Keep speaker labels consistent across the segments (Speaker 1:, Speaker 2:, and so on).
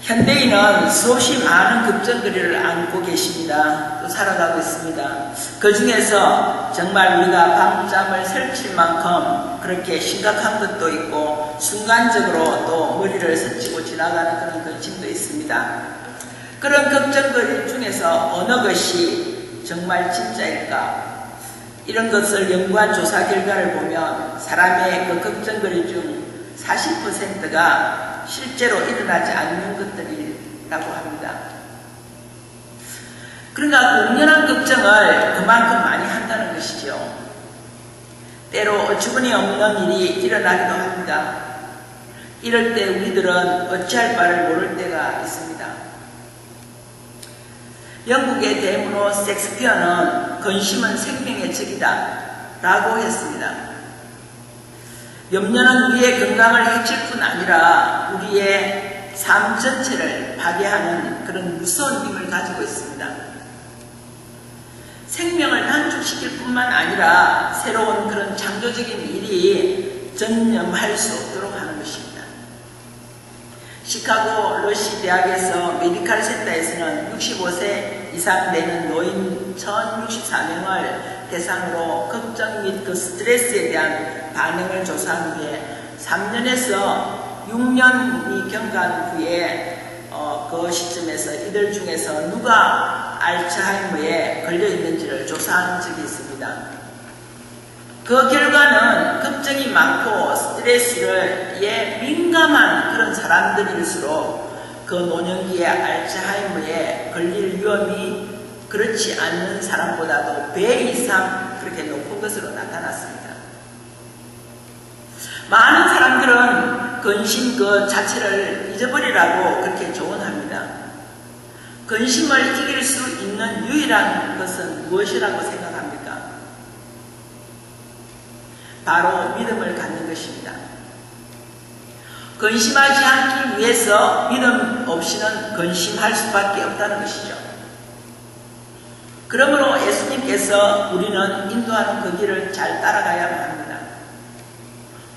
Speaker 1: 현대인은 수없이 많은 걱정거리를 안고 계십니다. 또 살아가고 있습니다. 그 중에서 정말 우리가 밤잠을 설칠 만큼 그렇게 심각한 것도 있고 순간적으로 또 머리를 스치고 지나가는 그런 근심도 있습니다. 그런 걱정거리 중에서 어느 것이 정말 진짜일까? 이런 것을 연구한 조사 결과를 보면 사람의 그 걱정거리 중 40%가 실제로 일어나지 않는 것들이라고 합니다. 그러니까 공연한 걱정을 그만큼 많이 한다는 것이죠. 때로 어처구니 없는 일이 일어나기도 합니다. 이럴 때 우리들은 어찌할 바를 모를 때가 있습니다. 영국의 대문호 섹스피어는 근심은 생명의 적이다 라고 했습니다. 염려는 우리의 건강을 해칠 뿐 아니라 우리의 삶 전체를 파괴하는 그런 무서운 힘을 가지고 있습니다. 생명을 단축시킬 뿐만 아니라 새로운 그런 창조적인 일이 전념할 수 없도록 하는 것입니다. 시카고 러시 대학에서 메디칼 센터에서는 65세 이상 되는 노인 1064명을 대상으로 걱정 및 그 스트레스에 대한 반응을 조사한 후에 3년에서 6년이 경과한 후에 그 시점에서 이들 중에서 누가 알츠하이머에 걸려 있는지를 조사한 적이 있습니다. 그 결과는 걱정이 많고 스트레스에 민감한 그런 사람들일수록 그 노년기에 알츠하이머에 걸릴 위험이 그렇지 않는 사람보다도 배 이상 그렇게 높은 것으로 나타났습니다. 많은 사람들은 근심 그 자체를 잊어버리라고 그렇게 조언합니다. 근심을 이길 수 있는 유일한 것은 무엇이라고 생각합니까? 바로 믿음을 갖는 것입니다. 근심하지 않기 위해서 믿음 없이는 근심할 수밖에 없다는 것이죠. 그러므로 예수님께서 우리는 인도하는 그 길을 잘 따라가야만 합니다.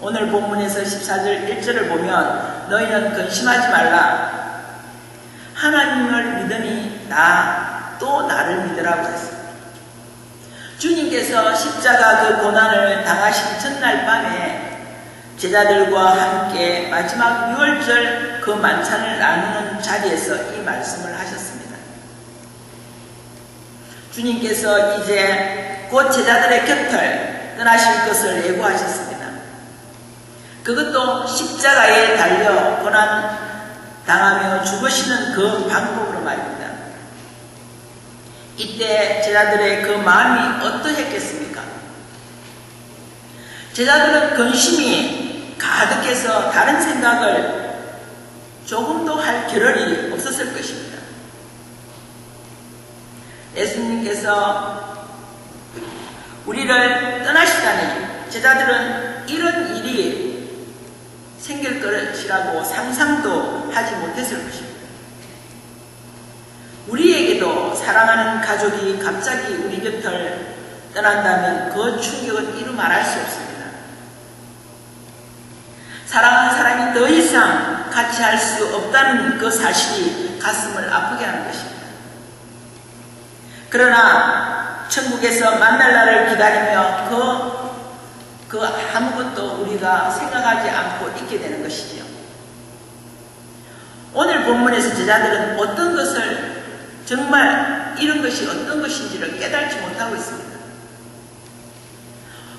Speaker 1: 오늘 본문에서 14절 1절을 보면 너희는 근심하지 말라. 하나님을 믿으니 나 또 나를 믿으라고 했습니다. 주님께서 십자가 그 고난을 당하신 첫날 밤에 제자들과 함께 마지막 6월절 그 만찬을 나누는 자리에서 이 말씀을 하셨습니다. 주님께서 이제 곧 제자들의 곁을 떠나실 것을 예고하셨습니다. 그것도 십자가에 달려 고난 당하며 죽으시는 그 방법으로 말입니다. 이때 제자들의 그 마음이 어떠했겠습니까? 제자들은 근심이 가득해서 다른 생각을 조금도 할 겨를이 없었을 것입니다. 예수님께서 우리를 떠나시다니 제자들은 이런 일이 생길 것이라고 상상도 하지 못했을 것입니다. 우리에게도 사랑하는 가족이 갑자기 우리 곁을 떠난다면 그 충격은 이루 말할 수 없습니다. 사랑하는 사람이 더 이상 같이 할 수 없다는 그 사실이 가슴을 아프게 하는 것입니다. 그러나 천국에서 만날 날을 기다리며 그 아무것도 우리가 생각하지 않고 있게 되는 것이지요. 오늘 본문에서 제자들은 어떤 것을 정말 이런 것이 어떤 것인지를 깨닫지 못하고 있습니다.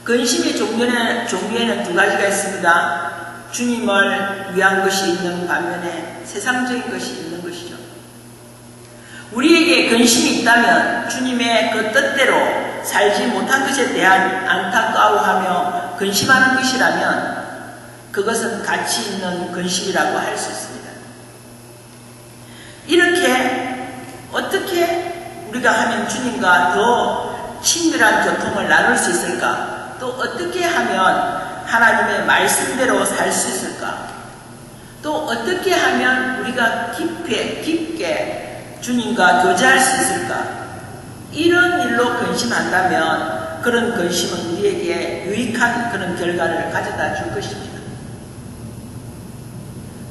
Speaker 1: 근심의 종류에는 두 가지가 있습니다. 주님을 위한 것이 있는 반면에 세상적인 것이 있는 것이죠. 우리에게 근심이 있다면 주님의 그 뜻대로 살지 못한 것에 대한 안타까워하며 근심하는 것이라면 그것은 가치 있는 근심이라고 할 수 있습니다. 이렇게 어떻게 우리가 하면 주님과 더 친밀한 교통을 나눌 수 있을까? 또 어떻게 하면 하나님의 말씀대로 살 수 있을까? 또 어떻게 하면 우리가 깊게 주님과 교제할 수 있을까? 이런 일로 근심한다면 그런 근심은 우리에게 유익한 그런 결과를 가져다 줄 것입니다.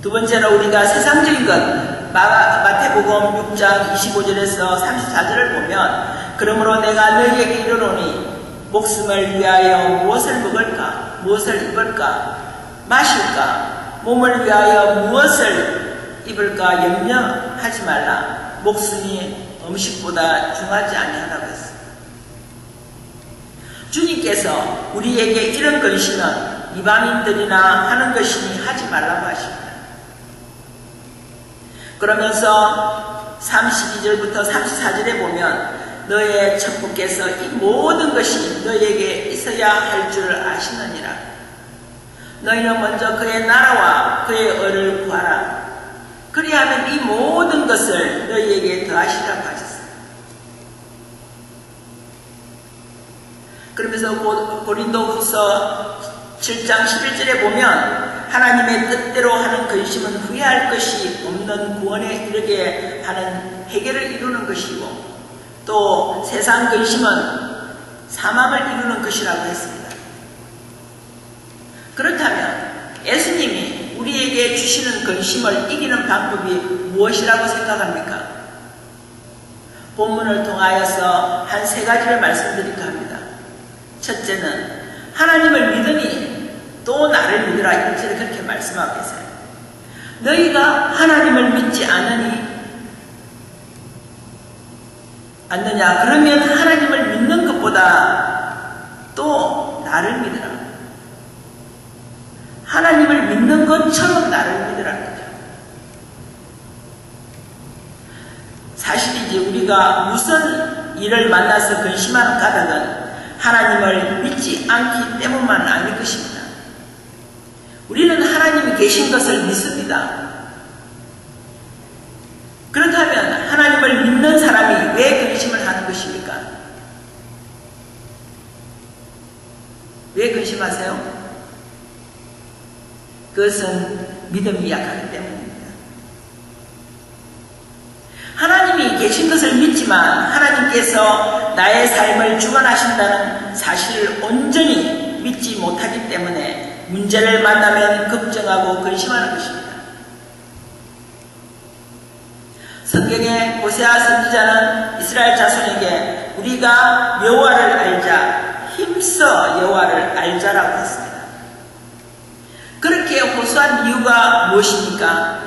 Speaker 1: 두 번째로 우리가 세상적인 것, 마태복음 6장 25절에서 34절을 보면 그러므로 내가 너희에게 이르노니 목숨을 위하여 무엇을 먹을까 무엇을 입을까 마실까 몸을 위하여 무엇을 입을까 염려하지 말라. 목숨이 음식보다 중하지 아니하라고 했습니다. 주님께서 우리에게 이런 근심은 이방인들이나 하는 것이니 하지 말라고 하십니다. 그러면서 32절부터 34절에 보면 너의 천부께서 이 모든 것이 너희에게 있어야 할 줄 아시느니라. 너희는 먼저 그의 나라와 그의 의를 구하라. 그리하면 이 모든 것을 너희에게 더하시라고 하셨습니다. 그러면서 고린도후서 7장 11절에 보면 하나님의 뜻대로 하는 근심은 후회할 것이 없는 구원에 이르게 하는 해결을 이루는 것이고 또 세상 근심은 사망을 이루는 것이라고 했습니다. 그렇다면 예수님이 우리에게 주시는 근심을 이기는 방법이 무엇이라고 생각합니까? 본문을 통하여서 한 세 가지를 말씀드릴까 합니다. 첫째는 하나님을 믿으니 또 나를 믿으라. 1절에 그렇게 말씀하고 계세요. 너희가 하나님을 믿지 않느냐? 그러면 하나님을 믿는 것보다 또 나를 믿으라. 하나님을 믿는 것처럼 나를 믿으라는 거죠. 사실이지 우리가 무슨 일을 만나서 근심하는 까닭은 하나님을 믿지 않기 때문만 아닐 것입니다. 우리는 하나님이 계신 것을 믿습니다. 그렇다면 하나님을 믿는 사람이 왜 근심을 하는 것입니까? 왜 근심하세요? 그것은 믿음이 약하기 때문입니다. 하나님이 계신 것을 믿지만 하나님께서 나의 삶을 주관하신다는 사실을 온전히 믿지 못하기 때문에 문제를 만나면 걱정하고 근심하는 것입니다. 성경의 호세아 선지자는 이스라엘 자손에게 우리가 여호와를 알자, 힘써 여호와를 알자라고 했습니다. 그렇게 호소한 이유가 무엇입니까?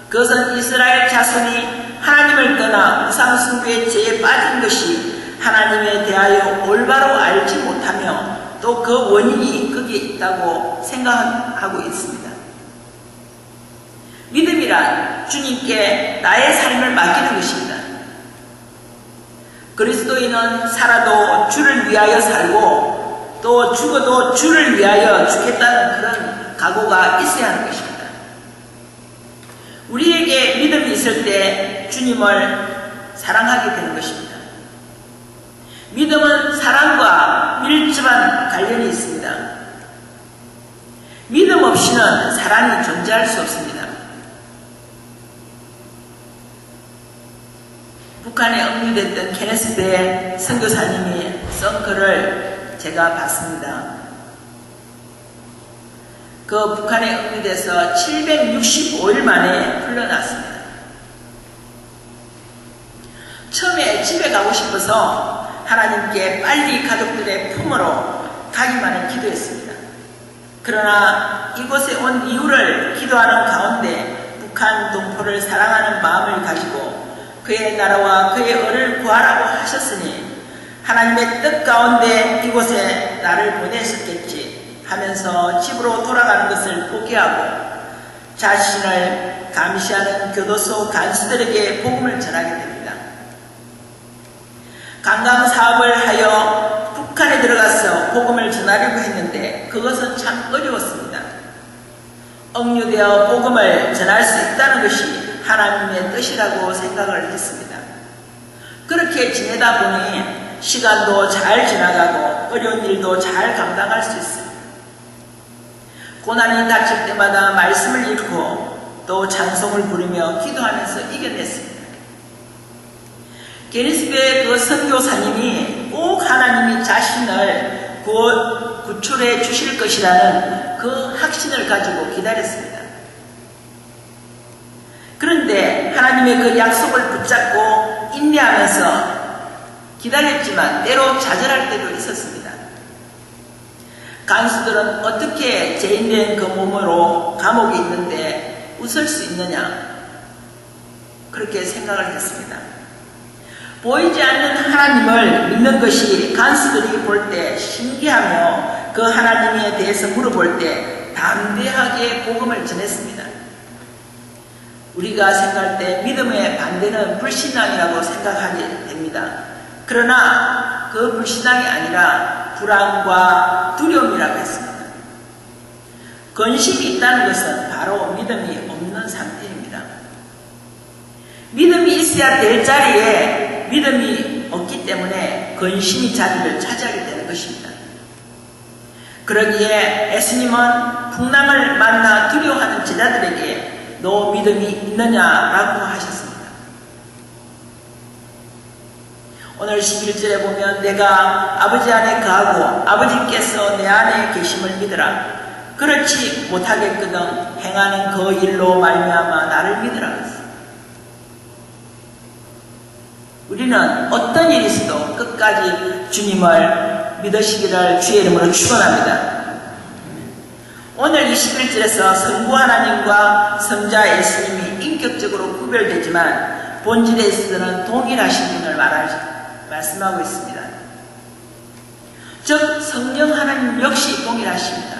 Speaker 1: 그것은 이스라엘 자손이 하나님을 떠나 우상숭배의 죄에 빠진 것이 하나님에 대하여 올바로 알지 못하며 또 그 원인이 거기에 있다고 생각하고 있습니다. 믿음이란 주님께 나의 삶을 맡기는 것입니다. 그리스도인은 살아도 주를 위하여 살고 또 죽어도 주를 위하여 죽겠다는 그런 각오가 있어야 하는 것입니다. 우리에게 믿음이 있을 때 주님을 사랑하게 되는 것입니다. 믿음은 사랑과 밀접한 관련이 있습니다. 믿음 없이는 사랑이 존재할 수 없습니다. 북한에 억류됐던 케네스 벨 선교사님이 쓴 글을 제가 봤습니다. 그 북한에 억류돼서 765일 만에 풀려났습니다. 처음에 집에 가고 싶어서 하나님께 빨리 가족들의 품으로 가기만을 기도했습니다. 그러나 이곳에 온 이유를 기도하는 가운데 북한 동포를 사랑하는 마음을 가지고 그의 나라와 그의 의를 구하라고 하셨으니 하나님의 뜻 가운데 이곳에 나를 보내셨겠지 하면서 집으로 돌아가는 것을 포기하고 자신을 감시하는 교도소 간수들에게 복음을 전하게 됩니다. 관광 사업을 하여 북한에 들어가서 복음을 전하려고 했는데 그것은 참 어려웠습니다. 억류되어 복음을 전할 수 있다는 것이 하나님의 뜻이라고 생각을 했습니다. 그렇게 지내다 보니 시간도 잘 지나가고 어려운 일도 잘 감당할 수 있습니다. 고난이 닥칠 때마다 말씀을 읽고 또 찬송을 부르며 기도하면서 이겨냈습니다. 게리스교의 그 선교사님이 꼭 하나님이 자신을 구출해 주실 것이라는 그 확신을 가지고 기다렸습니다. 그런데 하나님의 그 약속을 붙잡고 인내하면서 기다렸지만 때로 좌절할 때도 있었습니다. 간수들은 어떻게 죄인된 그 몸으로 감옥에 있는데 웃을 수 있느냐, 그렇게 생각을 했습니다. 보이지 않는 하나님을 믿는 것이 간수들이 볼 때 신기하며 그 하나님에 대해서 물어볼 때 담대하게 복음을 전했습니다. 우리가 생각할 때 믿음의 반대는 불신앙이라고 생각하게 됩니다. 그러나 그 불신앙이 아니라 불안과 두려움이라고 했습니다. 근심이 있다는 것은 바로 믿음이 없는 상태입니다. 믿음이 있어야 될 자리에 믿음이 없기 때문에 근심이 자리를 차지하게 되는 것입니다. 그러기에 예수님은 풍랑을 만나 두려워하는 제자들에게 너 믿음이 있느냐라고 하셨습니다. 오늘 11절에 보면 내가 아버지 안에 거하고 아버지께서 내 안에 계심을 믿으라. 그렇지 못하겠거든 행하는 그 일로 말미암아 나를 믿으라. 우리는 어떤 일이 있어도 끝까지 주님을 믿으시기를 주의 이름으로 축원합니다. 오늘 21절에서 성부 하나님과 성자 예수님이 인격적으로 구별되지만 본질에 있어서는 동일하신 분을 말씀하고 있습니다. 즉 성령 하나님 역시 동일하십니다.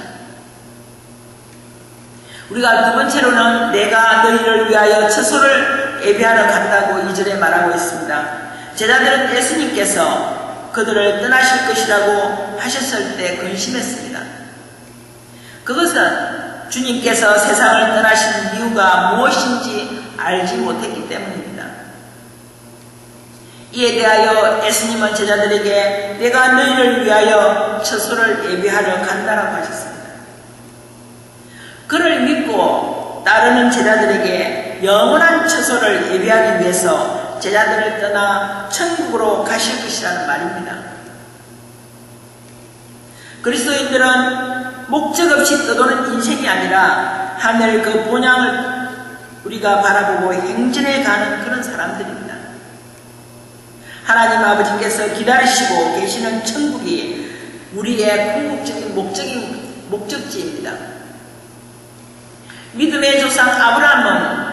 Speaker 1: 우리가 두 번째로는 내가 너희를 위하여 처소를 예비하러 간다고 2절에 말하고 있습니다. 제자들은 예수님께서 그들을 떠나실 것이라고 하셨을 때 근심했습니다. 그것은 주님께서 세상을 떠나신 이유가 무엇인지 알지 못했기 때문입니다. 이에 대하여 예수님은 제자들에게 내가 너희를 위하여 처소를 예비하러 간다라고 하셨습니다. 그를 믿고 따르는 제자들에게 영원한 처소를 예비하기 위해서 제자들을 떠나 천국으로 가실 것이라는 말입니다. 그리스도인들은 목적 없이 떠도는 인생이 아니라 하늘 그 본향을 우리가 바라보고 행진해 가는 그런 사람들입니다. 하나님 아버지께서 기다리시고 계시는 천국이 우리의 궁극적인 목적지입니다. 믿음의 조상 아브라함은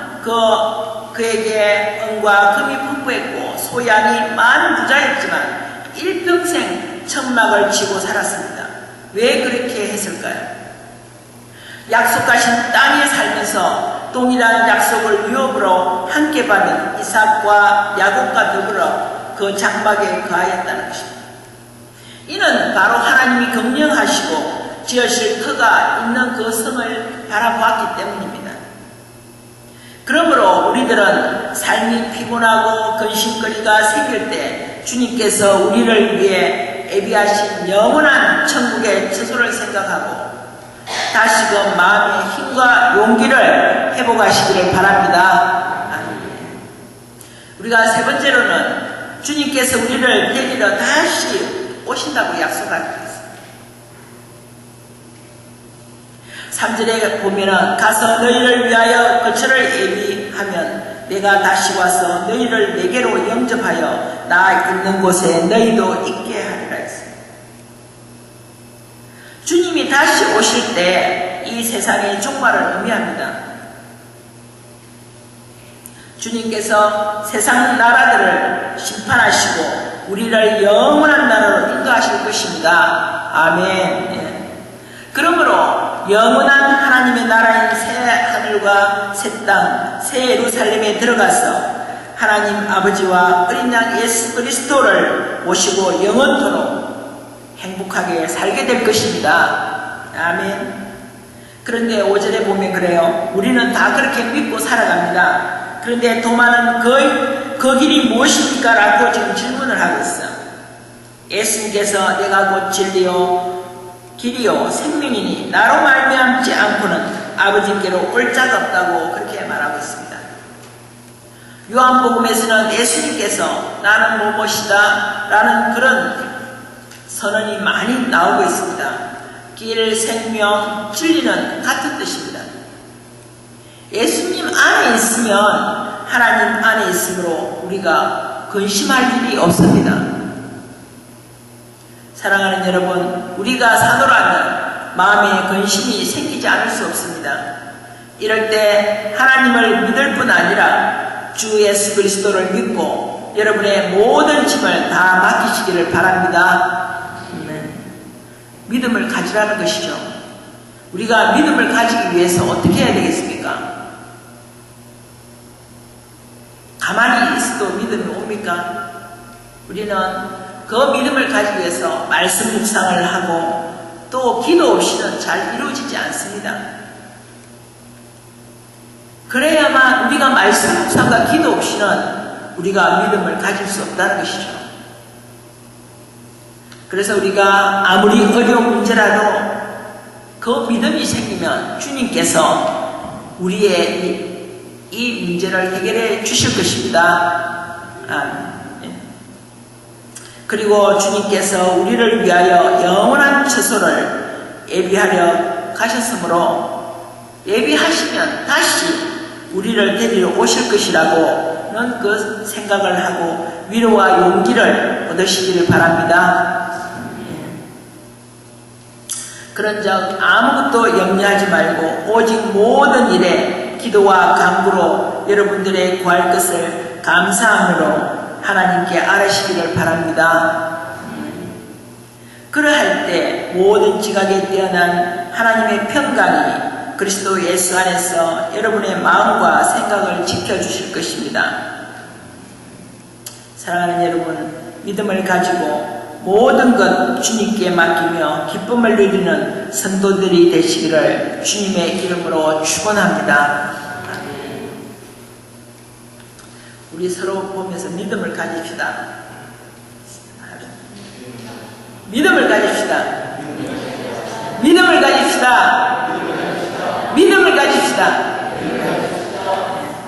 Speaker 1: 그에게 은과 금이 풍부했고 소양이 많은 부자였지만 일평생 천막을 치고 살았습니다. 왜 그렇게 했을까요? 약속하신 땅에 살면서 동일한 약속을 유업으로 함께 받은 이삭과 야곱과 더불어 그 장막에 거하였다는 것입니다. 이는 바로 하나님이 경영하시고 지으실 터가 있는 그 성을 바라보았기 때문입니다. 그러므로 우리들은 삶이 피곤하고 근심거리가 생길 때 주님께서 우리를 위해 예비하신 영원한 천국의 처소를 생각하고 다시금 마음의 힘과 용기를 회복하시기를 바랍니다. 우리가 세 번째로는 주님께서 우리를 데리러 다시 오신다고 약속하셨습니다. 3절에 보면은 가서 너희를 위하여 거처를 예비하면 내가 다시 와서 너희를 내게로 영접하여 나 있는 곳에 너희도 있게 하리라 했습니다. 주님이 다시 오실 때 이 세상의 종말을 의미합니다. 주님께서 세상 나라들을 심판하시고 우리를 영원한 나라로 인도하실 것입니다. 아멘. 그러므로 영원한 하나님의 나라인 새 하늘과 새 땅, 새 예루살렘에 들어가서 하나님 아버지와 어린 양 예수 그리스도를 모시고 영원토록 행복하게 살게 될 것입니다. 아멘. 그런데 5절에 보면 그래요. 우리는 다 그렇게 믿고 살아갑니다. 그런데 도마는 그 길이 무엇입니까? 라고 지금 질문을 하고 있어. 예수님께서 내가 곧 진리요 길이요 생명이니 나로 말미암지 않고는 아버지께로 올 자가 없다고 그렇게 말하고 있습니다. 요한복음에서는 예수님께서 나는 무엇이다 라는 그런 선언이 많이 나오고 있습니다. 길, 생명, 진리는 같은 뜻입니다. 예수님 안에 있으면 하나님 안에 있으므로 우리가 근심할 일이 없습니다. 사랑하는 여러분, 우리가 사노라면 마음에 근심이 생기지 않을 수 없습니다. 이럴 때 하나님을 믿을 뿐 아니라 주 예수 그리스도를 믿고 여러분의 모든 짐을 다 맡기시기를 바랍니다. 믿음을 가지라는 것이죠. 우리가 믿음을 가지기 위해서 어떻게 해야 되겠습니까? 가만히 있어도 믿음이 옵니까? 우리는 그 믿음을 가지기 위해서 말씀 묵상을 하고 또 기도 없이는 잘 이루어지지 않습니다. 그래야만 우리가 말씀 묵상과 기도 없이는 우리가 믿음을 가질 수 없다는 것이죠. 그래서 우리가 아무리 어려운 문제라도 그 믿음이 생기면 주님께서 우리의 이 문제를 해결해 주실 것입니다. 그리고 주님께서 우리를 위하여 영원한 처소를 예비하려 가셨으므로 예비하시면 다시 우리를 데리러 오실 것이라고는 그 생각을 하고 위로와 용기를 얻으시기를 바랍니다. 그런즉 아무것도 염려하지 말고 오직 모든 일에 기도와 간구로 여러분들의 구할 것을 감사함으로 하나님께 아뢰시기를 바랍니다. 그러할 때 모든 지각에 뛰어난 하나님의 평강이 그리스도 예수 안에서 여러분의 마음과 생각을 지켜주실 것입니다. 사랑하는 여러분, 믿음을 가지고 모든 것 주님께 맡기며 기쁨을 누리는 성도들이 되시기를 주님의 이름으로 축원합니다. 우리 서로 보면서 믿음을 가집시다. 믿음을 가집시다. 믿음을 가집시다. 믿음을 가집시다.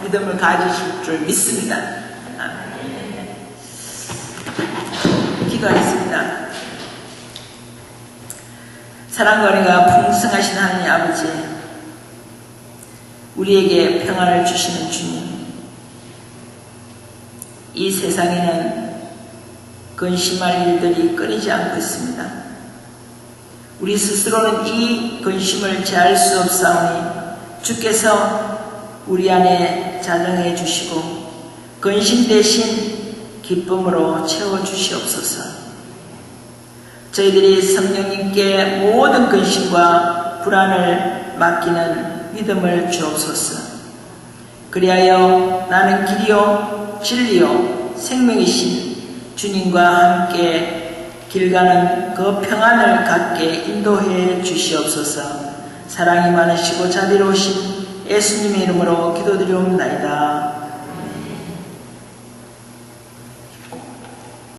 Speaker 1: 믿음을 가지실 줄 믿습니다. 기도하겠습니다. 사랑과 은혜가 풍성하신 하나님 아버지, 우리에게 평안을 주시는 주님, 이 세상에는 근심할 일들이 끊이지 않고 있습니다. 우리 스스로는 이 근심을 제할 수 없사오니 주께서 우리 안에 자정해 주시고 근심 대신 기쁨으로 채워주시옵소서. 저희들이 성령님께 모든 근심과 불안을 맡기는 믿음을 주옵소서. 그리하여 나는 길이요 진리요 생명이신 주님과 함께 길 가는 그 평안을 갖게 인도해 주시옵소서. 사랑이 많으시고 자비로우신 예수님의 이름으로 기도드리옵나이다.